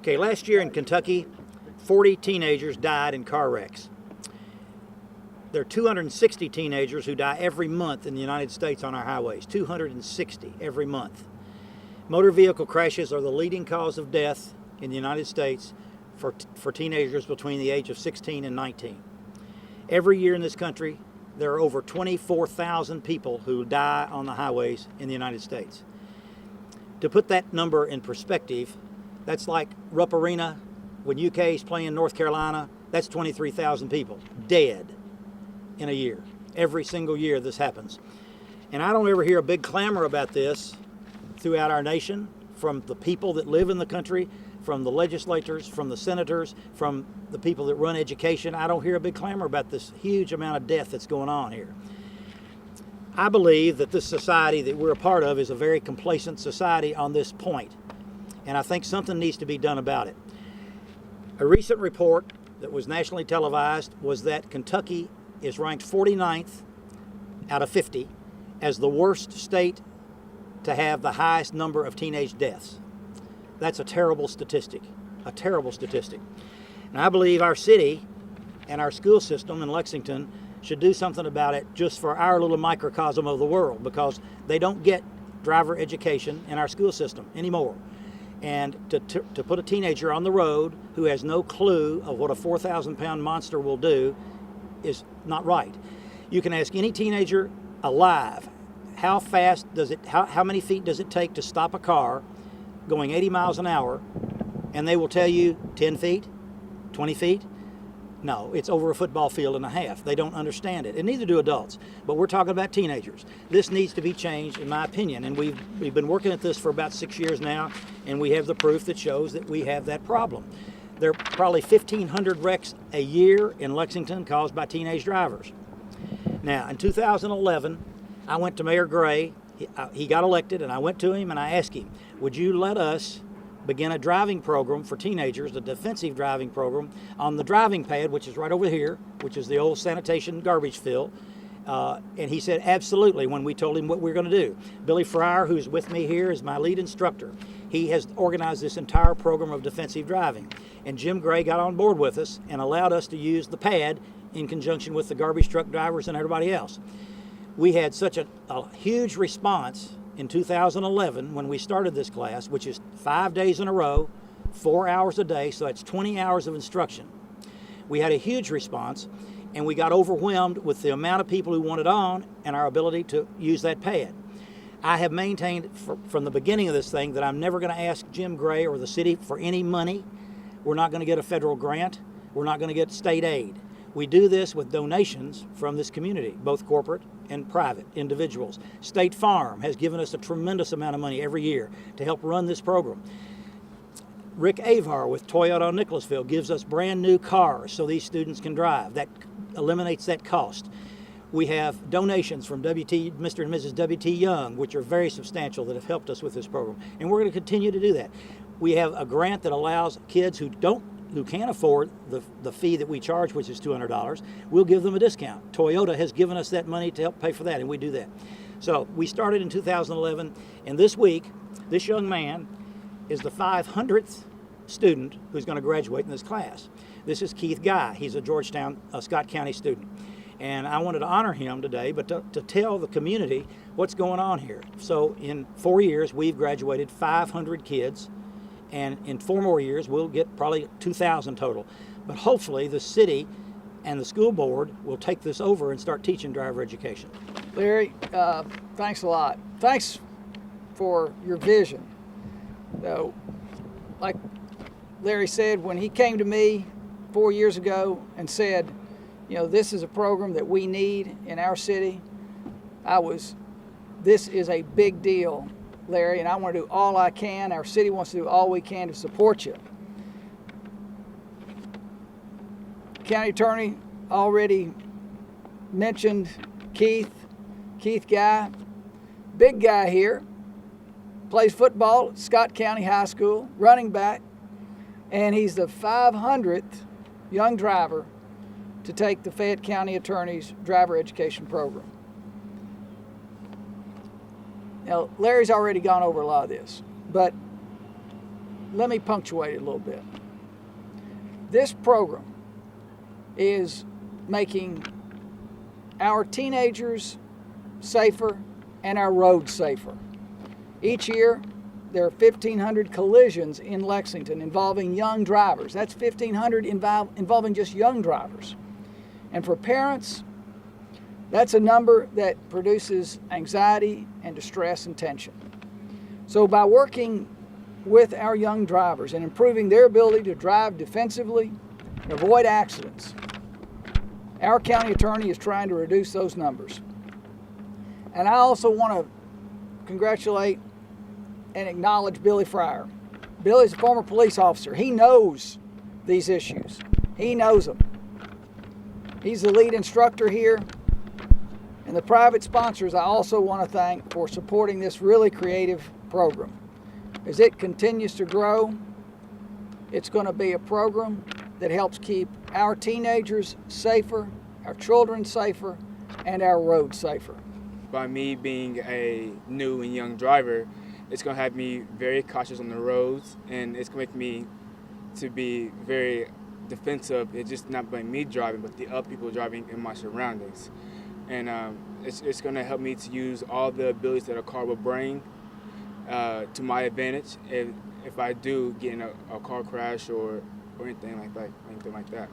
Okay, last year in Kentucky, 40 teenagers died in car wrecks. There are 260 teenagers who die every month in the United States on our highways, 260 every month. Motor vehicle crashes are the leading cause of death in the United States for teenagers between the age of 16 and 19. Every year in this country, there are over 24,000 people who die on the highways in the United States. To put that number in perspective, that's like Rupp Arena when UK is playing North Carolina, that's 23,000 people dead in a year. Every single year this happens. And I don't ever hear a big clamor about this throughout our nation from the people that live in the country, from the legislators, from the senators, from the people that run education. I don't hear a big clamor about this huge amount of death that's going on here. I believe that this society that we're a part of is a very complacent society on this point, and I think something needs to be done about it. A recent report that was nationally televised was that Kentucky is ranked 49th out of 50 as the worst state to have the highest number of teenage deaths. That's a terrible statistic, a terrible statistic. And I believe our city and our school system in Lexington should do something about it just for our little microcosm of the world, because they don't get driver education in our school system anymore. And to put a teenager on the road who has no clue of what a 4,000-pound monster will do is not right. You can ask any teenager alive, how many feet does it take to stop a car going 80 miles an hour, and they will tell you 10 feet, 20 feet. No, it's over a football field and a half. They don't understand it, and neither do adults. But we're talking about teenagers. This needs to be changed, in my opinion, and we've been working at this for about 6 years now, and we have the proof that shows that we have that problem. There are probably 1,500 wrecks a year in Lexington caused by teenage drivers. Now, in 2011, I went to Mayor Gray. He got elected, and I went to him and I asked him, would you let us begin a driving program for teenagers, a defensive driving program, on the driving pad, which is right over here, which is the old sanitation garbage fill. And he said, absolutely, when we told him what we were going to do. Billy Fryer, who's with me here, is my lead instructor. He has organized this entire program of defensive driving. And Jim Gray got on board with us and allowed us to use the pad in conjunction with the garbage truck drivers and everybody else. We had such a huge response in 2011 when we started this class, which is 5 days in a row, 4 hours a day, so that's 20 hours of instruction. We had a huge response, and we got overwhelmed with the amount of people who wanted on and our ability to use that pad. I have maintained from the beginning of this thing that I'm never going to ask Jim Gray or the city for any money. We're not going to get a federal grant. We're not going to get state aid. We do this with donations from this community, both corporate and private individuals. State Farm has given us a tremendous amount of money every year to help run this program. Rick Avar with Toyota Nicholasville gives us brand new cars so these students can drive. That eliminates that cost. We have donations from Mr. and Mrs. W.T. Young, which are very substantial, that have helped us with this program. And we're going to continue to do that. We have a grant that allows kids who can't afford the fee that we charge, which is $200, we'll give them a discount. Toyota has given us that money to help pay for that, and we do that. So we started in 2011, and this week, this young man is the 500th student who's going to graduate in this class. This is Keith Guy. He's a Georgetown, Scott County student. And I wanted to honor him today, but to tell the community what's going on here. So in 4 years, we've graduated 500 kids, and in 4 more years, we'll get probably 2,000 total. But hopefully the city and the school board will take this over and start teaching driver education. Larry, thanks a lot. Thanks for your vision. So, like Larry said, when he came to me 4 years ago and said, you know, this is a program that we need in our city, this is a big deal, Larry, and I want to do all I can. Our city wants to do all we can to support you. County Attorney already mentioned Keith Guy, big guy here, plays football at Scott County High School, running back, and he's the 500th young driver to take the Fayette County Attorney's driver education program. Now, Larry's already gone over a lot of this, but let me punctuate it a little bit. This program is making our teenagers safer and our roads safer. Each year, there are 1,500 collisions in Lexington involving young drivers. That's 1,500 involving just young drivers. And for parents, that's a number that produces anxiety and distress and tension. So by working with our young drivers and improving their ability to drive defensively and avoid accidents, our county attorney is trying to reduce those numbers. And I also want to congratulate and acknowledge Billy Fryer. Billy's a former police officer. He knows these issues. He knows them. He's the lead instructor here. And the private sponsors I also want to thank for supporting this really creative program. As it continues to grow, it's going to be a program that helps keep our teenagers safer, our children safer, and our roads safer. By me being a new and young driver, it's going to have me very cautious on the roads, and it's going to make me to be very defensive. It's just not by me driving, but the other people driving in my surroundings. And it's going to help me to use all the abilities that a car will bring to my advantage if I do get in a car crash or anything like that.